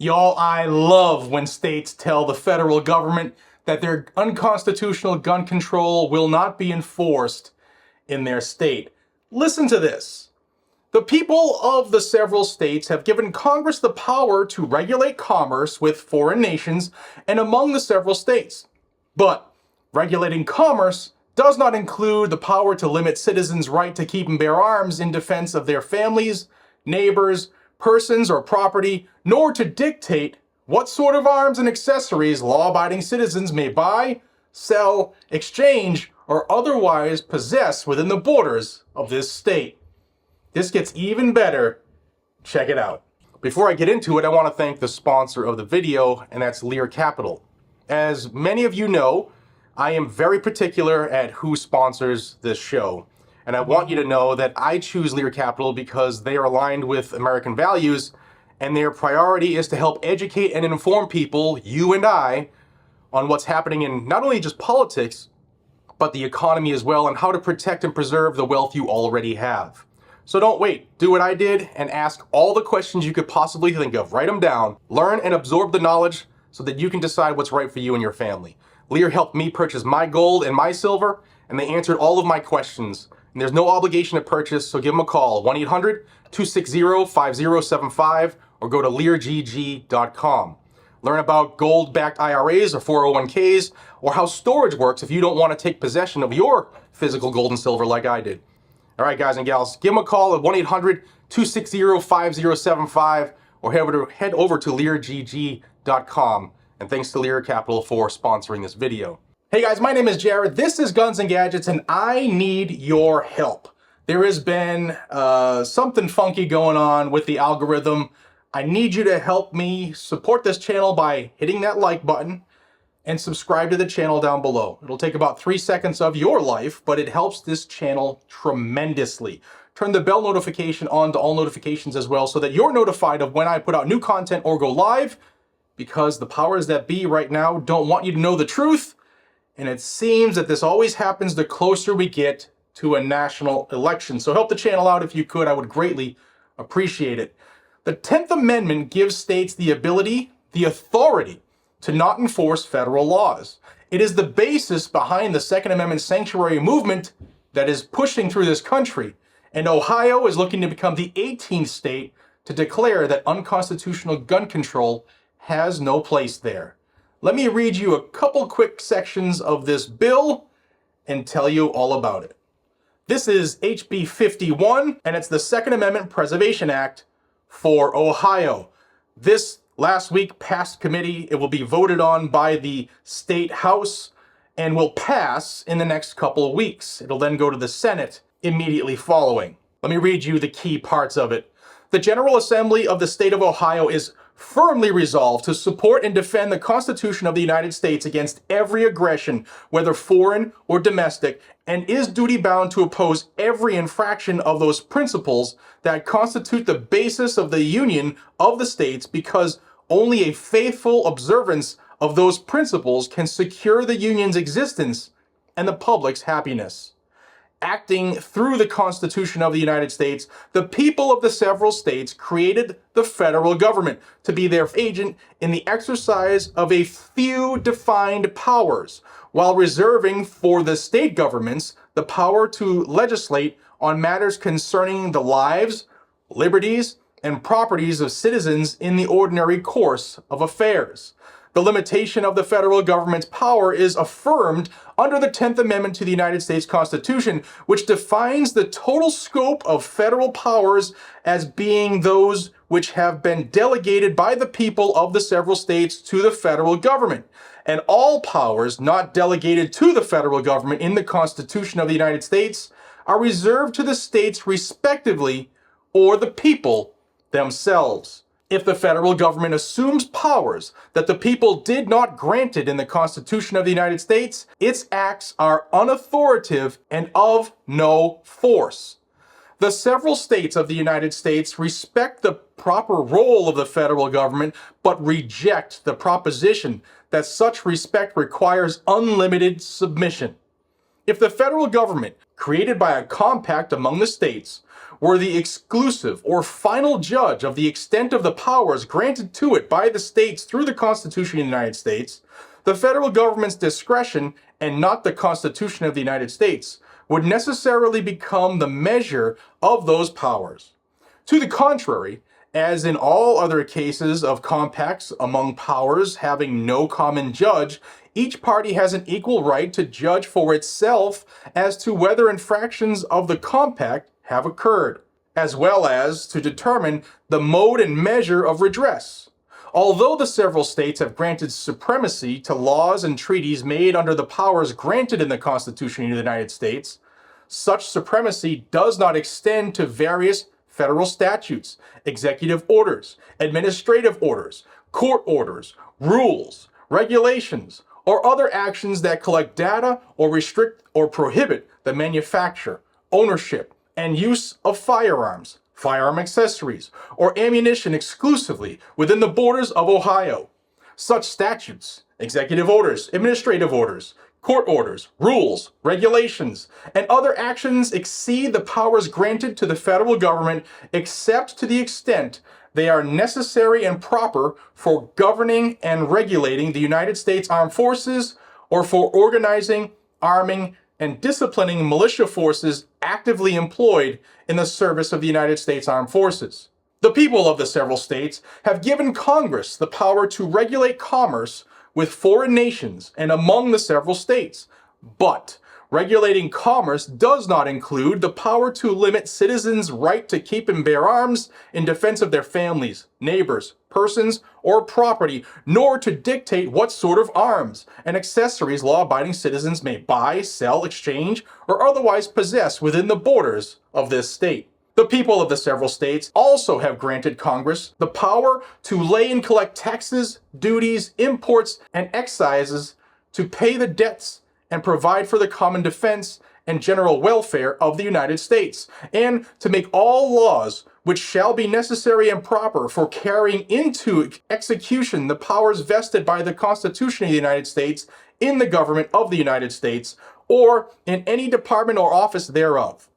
Y'all, I love when states tell the federal government that their unconstitutional gun control will not be enforced in their state. Listen to this. The people of the several states have given Congress the power to regulate commerce with foreign nations and among the several states. But regulating commerce does not include the power to limit citizens' right to keep and bear arms in defense of their families, neighbors, persons, or property, nor to dictate what sort of arms and accessories law-abiding citizens may buy, sell, exchange, or otherwise possess within the borders of this state. This gets even better. Check it out. Before I get into it, I want to thank the sponsor of the video, and that's Lear Capital. As many of you know, I am very particular at who sponsors this show. And I want you to know that I choose Lear Capital because they are aligned with American values, and their priority is to help educate and inform people, you and I, on what's happening in not only just politics, but the economy as well, and how to protect and preserve the wealth you already have. So don't wait. Do what I did and ask all the questions you could possibly think of. Write them down. Learn and absorb the knowledge so that you can decide what's right for you and your family. Lear helped me purchase my gold and my silver, and they answered all of my questions. And there's no obligation to purchase, so give them a call, 1-800-260-5075, or go to leargg.com. Learn about gold-backed IRAs or 401ks, or how storage works if you don't want to take possession of your physical gold and silver like I did. All right, guys and gals, give them a call at 1-800-260-5075, or head over to leargg.com. And thanks to Lear Capital for sponsoring this video. Hey guys, my name is Jared, this is Guns and Gadgets, and I need your help. There has been something funky going on with the algorithm. I need you to help me support this channel by hitting that like button and subscribe to the channel down below. It'll take about 3 seconds of your life, but it helps this channel tremendously. Turn the bell notification on to all notifications as well so that you're notified of when I put out new content or go live, because the powers that be right now don't want you to know the truth. And it seems that this always happens the closer we get to a national election. So help the channel out if you could. I would greatly appreciate it. The 10th Amendment gives states the ability, the authority, to not enforce federal laws. It is the basis behind the Second Amendment sanctuary movement that is pushing through this country. And Ohio is looking to become the 18th state to declare that unconstitutional gun control has no place there. Let me read you a couple quick sections of this bill and tell you all about it. This is HB 51, and it's the Second Amendment Preservation Act for Ohio. This last week passed committee. It will be voted on by the state house and will pass in the next couple of weeks. It'll then go to the Senate immediately following. Let me read you the key parts of it. The General Assembly of the state of Ohio is firmly resolved to support and defend the Constitution of the United States against every aggression, whether foreign or domestic, and is duty-bound to oppose every infraction of those principles that constitute the basis of the Union of the states, because only a faithful observance of those principles can secure the Union's existence and the public's happiness. Acting through the Constitution of the United States, the people of the several states created the federal government to be their agent in the exercise of a few defined powers, while reserving for the state governments the power to legislate on matters concerning the lives, liberties, and properties of citizens in the ordinary course of affairs. The limitation of the federal government's power is affirmed under the 10th Amendment to the United States Constitution, which defines the total scope of federal powers as being those which have been delegated by the people of the several states to the federal government, and all powers not delegated to the federal government in the Constitution of the United States are reserved to the states respectively or the people themselves. If the federal government assumes powers that the people did not grant it in the Constitution of the United States, its acts are unauthoritative and of no force. The several states of the United States respect the proper role of the federal government, but reject the proposition that such respect requires unlimited submission. If the federal government, created by a compact among the states, were the exclusive or final judge of the extent of the powers granted to it by the states through the Constitution of the United States, the federal government's discretion, and not the Constitution of the United States, would necessarily become the measure of those powers. To the contrary, as in all other cases of compacts among powers having no common judge, each party has an equal right to judge for itself as to whether infractions of the compact have occurred, as well as to determine the mode and measure of redress. Although the several states have granted supremacy to laws and treaties made under the powers granted in the Constitution of the United States, such supremacy does not extend to various federal statutes, executive orders, administrative orders, court orders, rules, regulations, or other actions that collect data or restrict or prohibit the manufacture, ownership, and use of firearms, firearm accessories, or ammunition exclusively within the borders of Ohio. Such statutes, executive orders, administrative orders, court orders, rules, regulations, and other actions exceed the powers granted to the federal government except to the extent they are necessary and proper for governing and regulating the United States Armed Forces or for organizing, arming, and disciplining militia forces actively employed in the service of the United States Armed Forces. The people of the several states have given Congress the power to regulate commerce with foreign nations and among the several states, but regulating commerce does not include the power to limit citizens' right to keep and bear arms in defense of their families, neighbors, persons, or property, nor to dictate what sort of arms and accessories law-abiding citizens may buy, sell, exchange, or otherwise possess within the borders of this state. The people of the several states also have granted Congress the power to lay and collect taxes, duties, imports, and excises, to pay the debts and provide for the common defense and general welfare of the United States, and to make all laws which shall be necessary and proper for carrying into execution the powers vested by the Constitution of the United States in the government of the United States, or in any department or office thereof.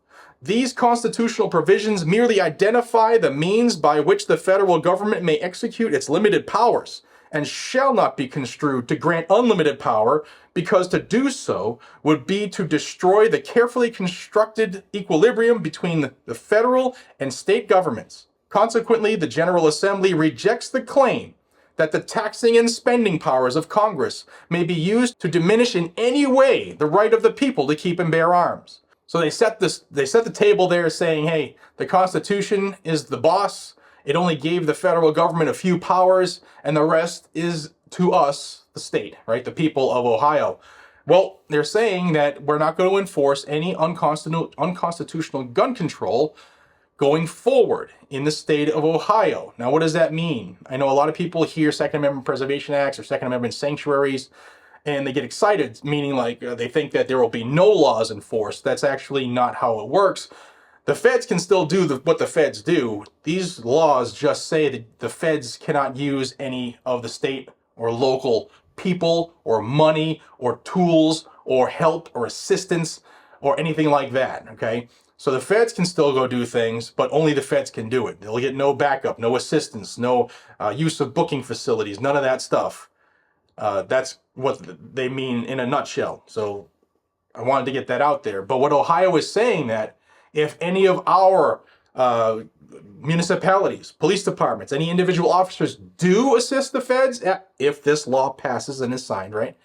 These constitutional provisions merely identify the means by which the federal government may execute its limited powers, and shall not be construed to grant unlimited power, because to do so would be to destroy the carefully constructed equilibrium between the federal and state governments. Consequently, the General Assembly rejects the claim that the taxing and spending powers of Congress may be used to diminish in any way the right of the people to keep and bear arms. So they set the table there saying, hey, the Constitution is the boss. It only gave the federal government a few powers, and the rest is to us, the state, right? The people of Ohio. Well, they're saying that we're not going to enforce any unconstitutional gun control going forward in the state of Ohio. Now, what does that mean? I know a lot of people hear Second Amendment Preservation Acts or Second Amendment sanctuaries, and they get excited, meaning like they think that there will be no laws enforced. That's actually not how it works. The feds can still do what the feds do. These laws just say that the feds cannot use any of the state or local people or money or tools or help or assistance or anything like that, okay? So the feds can still go do things, but only the feds can do it. They'll get no backup, no assistance, no use of booking facilities, none of that stuff. That's what they mean in a nutshell. So I wanted to get that out there. But what Ohio is saying, that if any of our municipalities, police departments, any individual officers do assist the feds, if this law passes and is signed, right,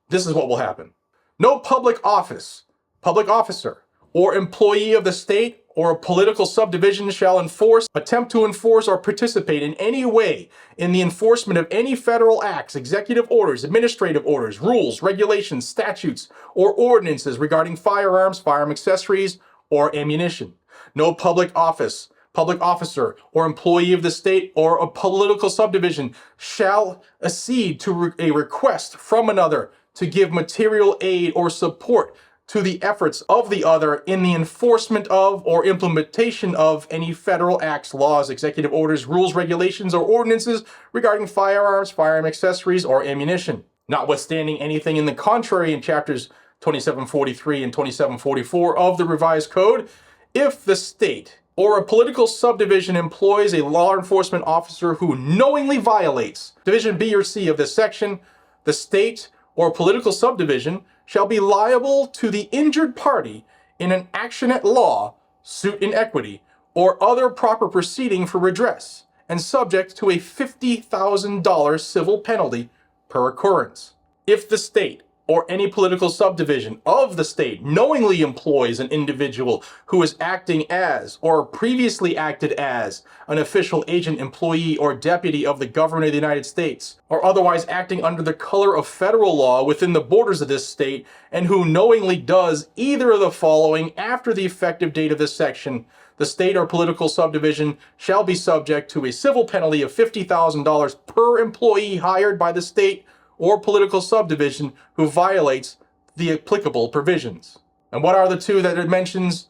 this is what will happen. No public office, public officer, or employee of the state or a political subdivision shall attempt to enforce, or participate in any way in the enforcement of any federal acts, executive orders, administrative orders, rules, regulations, statutes, or ordinances regarding firearms, firearm accessories, or ammunition. No public office, public officer, or employee of the state or a political subdivision shall accede to a request from another to give material aid or support to the efforts of the other in the enforcement of or implementation of any federal acts, laws, executive orders, rules, regulations, or ordinances regarding firearms, firearm accessories, or ammunition. Notwithstanding anything in the contrary in chapters 2743 and 2744 of the revised code, if the state or a political subdivision employs a law enforcement officer who knowingly violates Division B or C of this section, the state or political subdivision shall be liable to the injured party in an action at law, suit in equity, or other proper proceeding for redress, and subject to a $50,000 civil penalty per occurrence. If the state or any political subdivision of the state knowingly employs an individual who is acting as or previously acted as an official, agent, employee, or deputy of the government of the United States, or otherwise acting under the color of federal law within the borders of this state, and who knowingly does either of the following after the effective date of this section, the state or political subdivision shall be subject to a civil penalty of $50,000 per employee hired by the state or political subdivision who violates the applicable provisions. And what are the two that it mentions?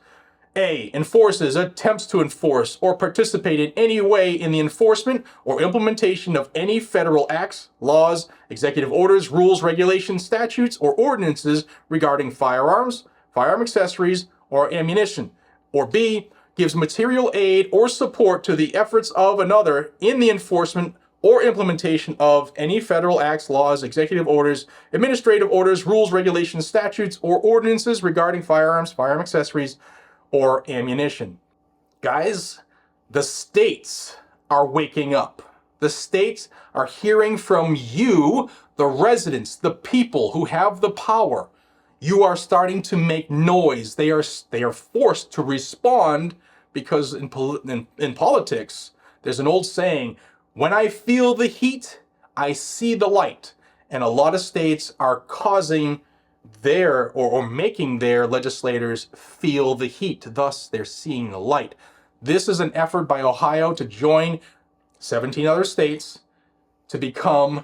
A, enforces, attempts to enforce, or participate in any way in the enforcement or implementation of any federal acts, laws, executive orders, rules, regulations, statutes, or ordinances regarding firearms, firearm accessories, or ammunition. Or B, gives material aid or support to the efforts of another in the enforcement or implementation of any federal acts, laws, executive orders, administrative orders, rules, regulations, statutes, or ordinances regarding firearms, firearm accessories, or ammunition. Guys, the states are waking up. The states are hearing from you, the residents, the people who have the power. You are starting to make noise. They are forced to respond because in politics, there's an old saying, when I feel the heat, I see the light. And a lot of states are causing their, or making their legislators feel the heat. Thus, they're seeing the light. This is an effort by Ohio to join 17 other states to become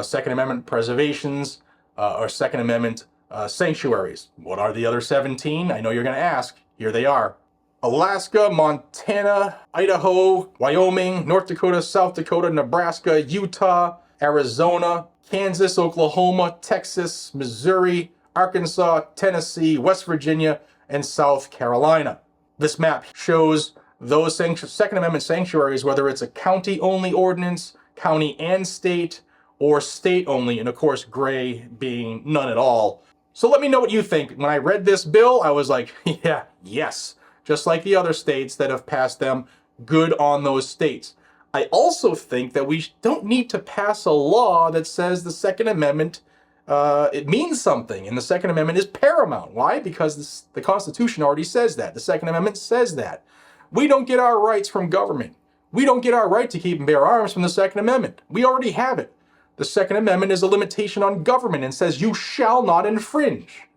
Second Amendment preservations or Second Amendment sanctuaries. What are the other 17? I know you're going to ask. Here they are. Alaska, Montana, Idaho, Wyoming, North Dakota, South Dakota, Nebraska, Utah, Arizona, Kansas, Oklahoma, Texas, Missouri, Arkansas, Tennessee, West Virginia, and South Carolina. This map shows those Second Amendment sanctuaries, whether it's a county-only ordinance, county and state, or state-only, and of course gray being none at all. So let me know what you think. When I read this bill, I was like, yeah, yes. Just like the other states that have passed them, good on those states. I also think that we don't need to pass a law that says the Second Amendment, it means something, and the Second Amendment is paramount. Why? Because the Constitution already says that. The Second Amendment says that. We don't get our rights from government. We don't get our right to keep and bear arms from the Second Amendment. We already have it. The Second Amendment is a limitation on government and says you shall not infringe.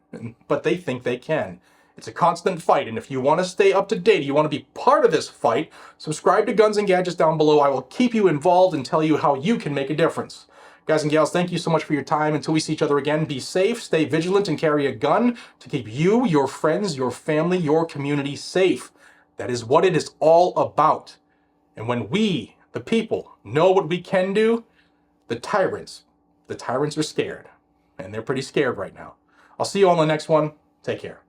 But they think they can. It's a constant fight, and if you want to stay up to date, you want to be part of this fight, subscribe to Guns and Gadgets down below. I will keep you involved and tell you how you can make a difference. Guys and gals, thank you so much for your time. Until we see each other again, be safe, stay vigilant, and carry a gun to keep you, your friends, your family, your community safe. That is what it is all about. And when we, the people, know what we can do, the tyrants are scared. And they're pretty scared right now. I'll see you on the next one. Take care.